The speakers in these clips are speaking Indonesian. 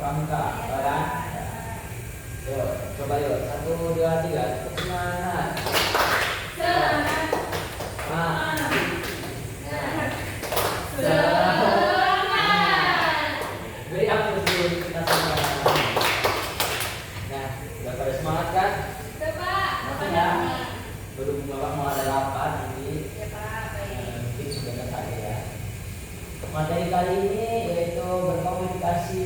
pramuka, kan? Yuk, coba yuk. 1, 2, 3. Semangat. Semangat. Beri aplaus dulu kita semua. Nah, udah pada semangat kan? Sudah, Pak. Masih ya? Belum Bapak mau ada rapat nanti. Ya, Pak. Baik. Mungkin sudah saja ya. Materi kali ini yaitu berkomunikasi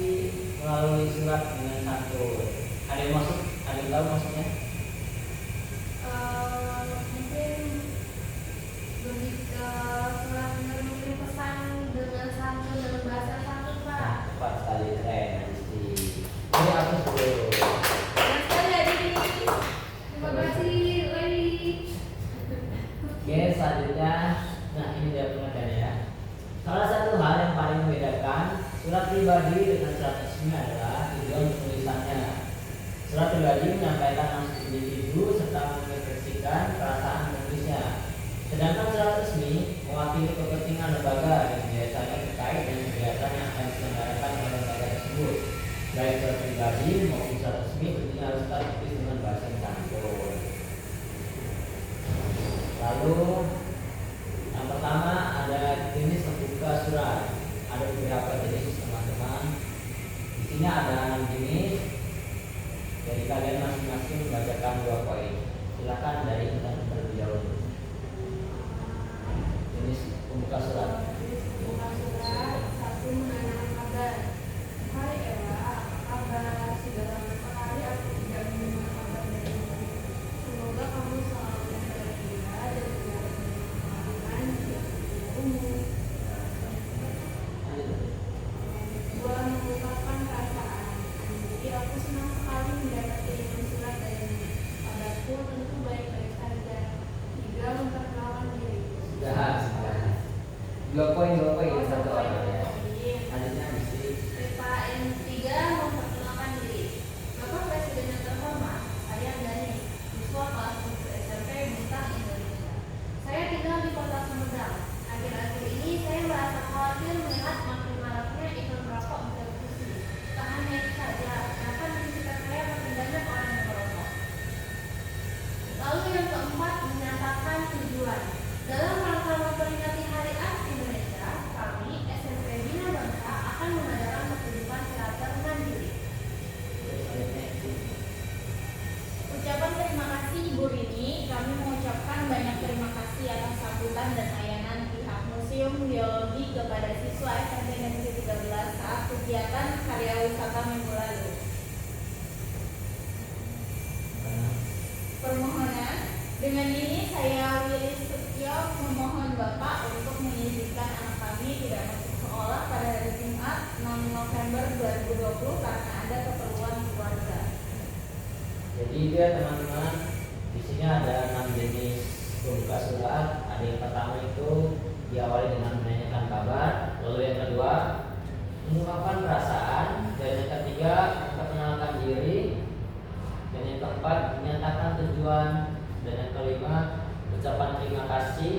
melalui surat dengan santun. Ada yang masuk? Ada yang tahu maksudnya? Mungkin lebih ke surat mengirim pesan dengan santun dalam bahasa santun, Pak. Nah, tepat sekali, keren. Ini aku dulu. Senang sekali hari ini. Terima kasih, Lady. Oke, selanjutnya, nah ini dia pengertiannya ya. Salah satu hal yang paling membedakan surat pribadi dengan surat resmi adalah tujuan penulisannya. Surat pribadi menyampaikan maksud individu serta mengekspresikan perasaan penulisnya. Sedangkan surat resmi mewakili kepentingan lembaga yang biasanya terkait dengan kegiatan yang akan diselenggarakan oleh lembaga tersebut. Baik surat pribadi maupun surat resmi tentunya harus tertulis dengan bahasa yang santun. Lalu yang pertama ada jenis pembuka surat. Ada beberapa jenis teman-teman. Di sini ada 6 jenis. Jadi kalian masing-masing membacakan 2 poin. Silakan dari intan terlebih dahulu. Jenis pembuka surat. Pembuka surat. 1. Menanyakan kabar. Hai Ella, apa kabar? Sudah lama sekali aku tidak mendengar kabar darimu. Semoga kamu selalu bahagia dan tidak kemarin di hidupmu. 2. Mengungkapkan perasaan. Jadi aku senang sekali mendapat kiriman surat darimu. Kabarku tentu baik-baik saja. 3. Memperkenalkan diri. Sudah. 2 poin Oh, satu poin. orang ya. Selanjutnya mesti Pak, yang 3. Memperkenalkan diri. Bapak Presiden yang terhormat, saya Dani, siswa kelas 1 SMP Bintang Indonesia. Saya tinggal di kota Sumedang. Akhir-akhir ini saya merasa khawatir melihat makin maraknya iklan merokok di televisi. Tak hanya itu saja, bahkan di sekitar saya makin banyak orang yang merokok. Lalu yang 4, menyatakan tujuan. Dalam rangka memperingati Hari Anak Indonesia, kami SMP Bina Bangsa akan mengadakan pertunjukan teater mandiri. Ucapan terima kasih Ibu Rini, kami mengucapkan banyak terima kasih atas sambutan dan layanan pihak Museum Biologi kepada siswa SMP Negeri 13 saat kegiatan karya wisata minggu lalu. Permohonan, dengan ini saya Willy Setio memohon Bapak untuk mengizinkan anak kami tidak masuk sekolah pada hari Jumat 6 November 2020 karena ada keperluan keluarga. Jadi dia teman-teman, di sini ada 6 jenis pembuka surat. Ada yang pertama itu diawali dengan menanyakan kabar, lalu yang kedua mengungkapkan perasaan, dan yang ketiga memperkenalkan diri, dan yang keempat menyatakan tujuan, dan yang kelima ucapan terima kasih,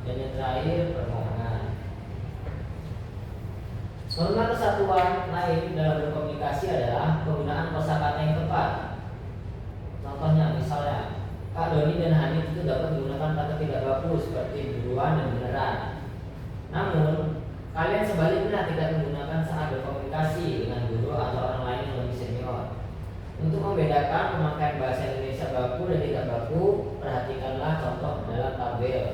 dan yang terakhir permohonan. Norma kesatuan lain dalam berkomunikasi adalah penggunaan kosakata yang tepat. Contohnya misalnya Kak Doni dan Hanif itu dapat menggunakan kata tidak baku seperti buruan dan beneran. Namun kalian sebaliknya tidak menggunakan saat berkomunikasi dengan guru atau orang lain yang lebih senior. Untuk membedakan pemakaian bahasa Indonesia baku dan tidak baku, perhatikanlah contoh dalam tabel.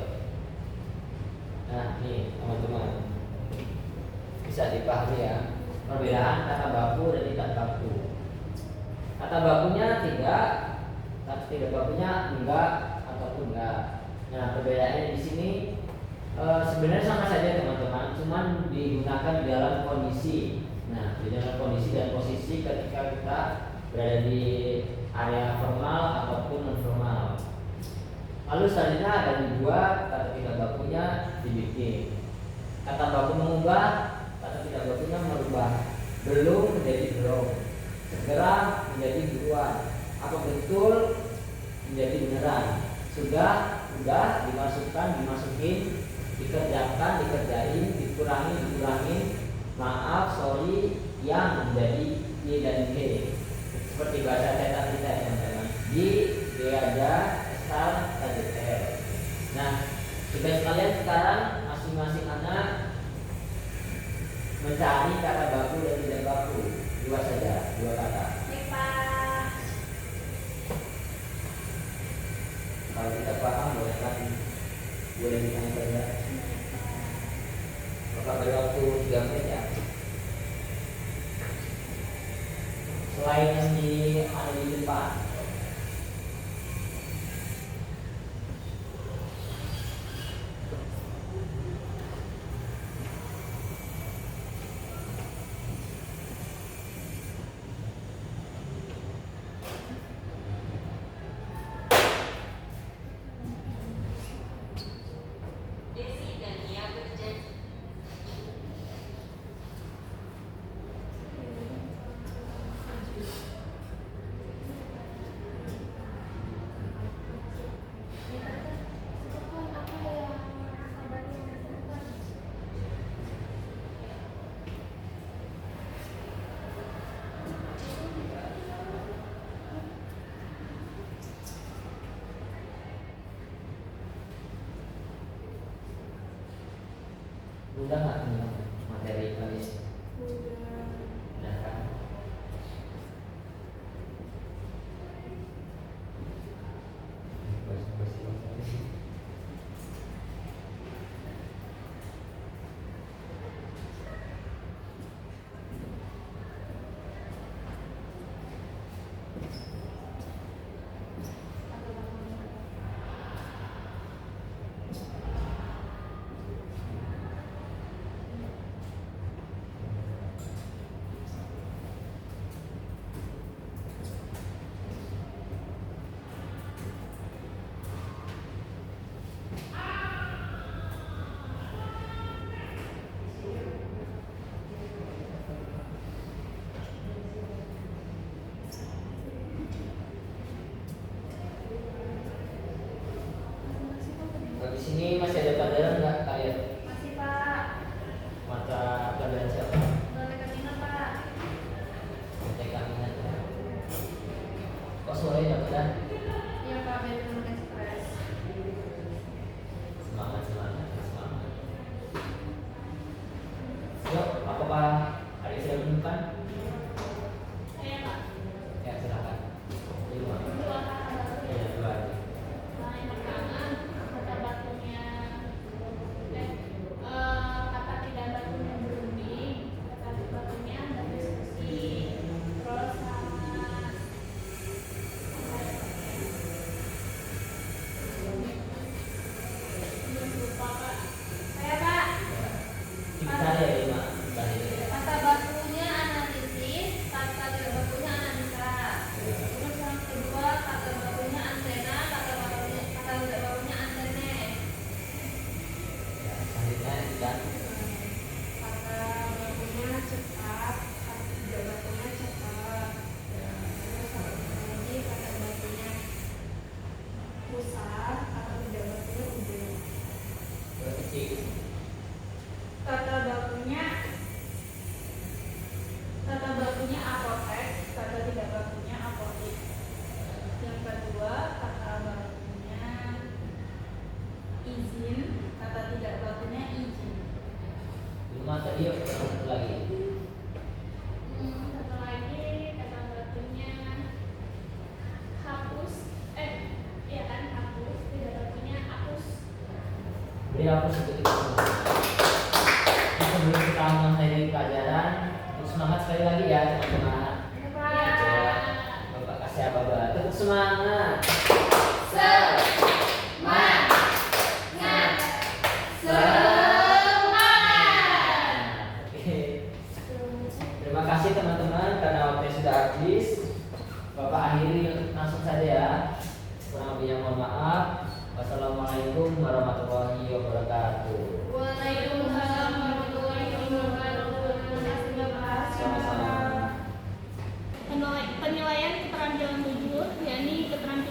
Nah, ini teman-teman bisa dipahami ya perbedaan kata baku dan tidak baku. Kata bakunya tidak, kata tidak bakunya enggak ataupun enggak. Nah, perbedaannya di sini sebenarnya sama saja teman-teman, cuman digunakan di dalam kondisi. Nah, di dalam kondisi dan posisi ketika kita berada di area formal ataupun non formal. Lalu selanjutnya ada dibuat, kata tidak bakunya dibikin. Kata baku mengubah, kata tidak bakunya merubah. Belum menjadi belum. Segera menjadi buruan. Apa betul menjadi beneran? Sudah dimasukkan, dimasukin, dikerjakan, dikerjain, dikurangi, dikurangin, maaf, sorry, yang menjadi I dan G. Seperti bahasa cetak kita ya teman-teman. Di Beaja Estal KJR. Nah, tugas kalian sekarang masing-masing anak mencari kata baku dan tidak baku. Dua saja, dua kata. Baik, Pak. Kalau tidak paham boleh ditanya saja. Bapak beri waktu 3 menit ya. Selain yang ada di depan. Udah nggak nih materi kalian? Udah kan? Di sini masih ada pelajaran nggak kalian? Masih, Pak. Mata pelajaran siapa? Mereka minat, Pak. TK minat ya. Kok sore dapat kan? Iya, Pak, biar menurunkan stres. Semangat. Yuk, apakah adik sudah menemukan? Iya, Pak. Ya silakan. Di rumah. Dua kata. Ya dua. Nah, yang pertama, kata bakunya kata tidak bakunya berunding, kata bakunya berdiskusi, terus sama belum lupa, Pak. Saya, Pak. Kita ya lima. Kata bakunya analisis, kata tidak bakunya analisa. Terus yang kedua, kata bakunya antena, kata tidak bakunya antene. Ya, selanjutnya dan Kata bakunya cepat, kata tidak bakunya cepat. Terus lagi kata bakunya pusat, kata tidak bakunya ujung. kecil. Kata bakunya apotek, kata tidak bakunya apotik. Yang kedua, kata bakunya izin, kata tidak bakunya izin. Lima tadi yuk, satu lagi. Satu lagi kata bakunya hapus, iya kan hapus, tidak bakunya hapus. Beri aku sedikit semua. Sebelum kita mengakhiri pelajaran, semangat sekali lagi ya teman-teman. Bapak kasih apa-apa? Tepuk semangat. Oke. Terima kasih teman-teman karena waktunya sudah habis. Bapak akhiri langsung saja ya. Kurang lebihnya mohon maaf. Wassalamualaikum warahmatullahi wabarakatuh. Waalaikumsalam warahmatullahi wabarakatuh. Terima kasih, Bapak. Sama-sama. Penilaian keterampilan 7, yakni keterampilan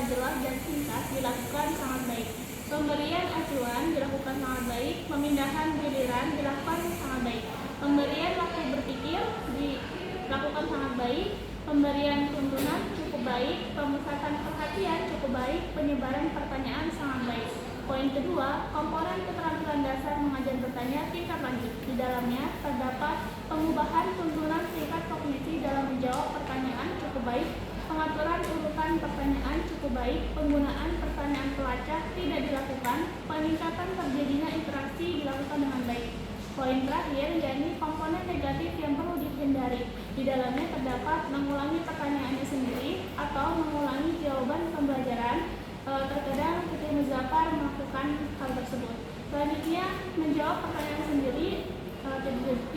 jelas dan singkat dilakukan sangat baik. Pemberian acuan dilakukan sangat baik. Pemindahan giliran dilakukan sangat baik. Pemberian waktu berpikir dilakukan sangat baik. Pemberian tuntunan cukup baik. Pemusatan perhatian cukup baik. Penyebaran pertanyaan sangat baik. Poin kedua, komponen keterampilan dasar mengajar bertanya tingkat lanjut. Di dalamnya terdapat pengubahan tuntunan tingkat kognisi dalam menjawab pertanyaan cukup baik, pengaturan urutan pertanyaan cukup baik, penggunaan pertanyaan pelacak tidak dilakukan, peningkatan terjadinya interaksi dilakukan dengan baik. Poin terakhir, yakni komponen negatif yang perlu dihindari. Di dalamnya terdapat mengulangi pertanyaannya sendiri atau mengulangi jawaban pembelajaran. Terkadang Siti Muzaffar melakukan hal tersebut. Selanjutnya, menjawab pertanyaan sendiri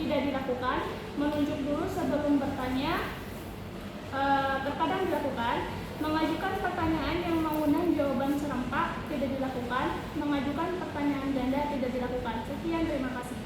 tidak dilakukan. Menunjuk dulu sebelum bertanya terkadang dilakukan. Mengajukan pertanyaan yang mengundang jawaban serempak tidak dilakukan. Mengajukan pertanyaan ganda tidak dilakukan. Sekian, terima kasih.